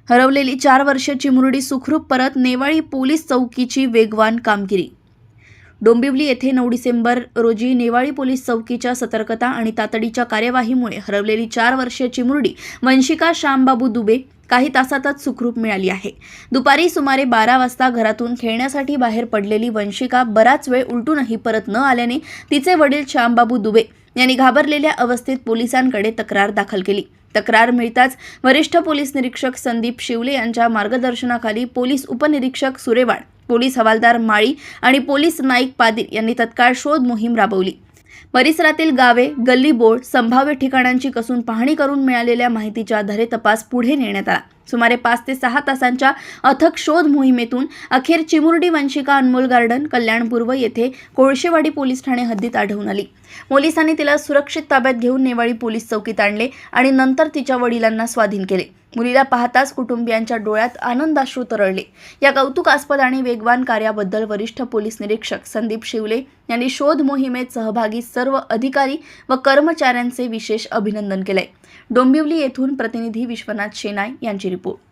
हरवलेली 4 वर्षाची मुरडी सुखरूप परत, नेवाळी पोलीस चौकीची वेगवान कामगिरी। डोंबिवली येथे 9 डिसेंबर रोजी नेवाळी पोलीस चौकीच्या सतर्कता आणि तातडीच्या कार्यवाहीमुळे हरवलेली 4 वर्षाची मुरडी वंशिका श्यामबाबू दुबे काही तासातच सुखरूप मिळाली आहे। दुपारी सुमारे 12 वाजता घरातून खेळण्यासाठी बाहेर पडलेली वंशिका बराच वेळ उलटूनही परत न आल्याने तिचे वडील श्यामबाबू दुबे यांनी घाबरलेल्या अवस्थेत पोलिसांकडे तक्रार दाखल केली। तक्रार मिळताच वरिष्ठ पोलीस निरीक्षक संदीप शिवले यांच्या मार्गदर्शनाखाली पोलीस उपनिरीक्षक सुरेवाड, पोलीस हवालदार माळी आणि पोलीस नाईक पादीर यांनी तत्काळ शोध मोहीम राबवली। परिसरातील गावे, गल्ली बोर्ड, संभाव्य ठिकाणांची कसून पाहणी करून मिळालेल्या माहितीच्या आधारे तपास पुढे नेण्यात आला। सुमारे 5 ते 6 तासांच्या अथक शोध मोहिमेतून अखेर चिमुरडी वंशिका अनमोल गार्डन, कल्याणपूर्व येथे कोळशेवाडी पोलीस ठाणे हद्दीत आढळून आली। पोलिसांनी तिला सुरक्षित ताब्यात घेऊन नेवाळी पोलीस चौकीत आणले आणि नंतर तिच्या वडिलांना स्वाधीन केले। मुलीला पाहताच कुटुंबियांच्या डोळ्यात आनंदाश्रू तरळले। या कौतुकास्पद आणि वेगवान कार्याबद्दल वरिष्ठ पोलीस निरीक्षक संदीप शिवले यांनी शोध मोहिमेत सहभागी सर्व अधिकारी व कर्मचाऱ्यांचे विशेष अभिनंदन केले। डोंबिवली येथून प्रतिनिधी विश्वनाथ शेनाय यांची रिपोर्ट।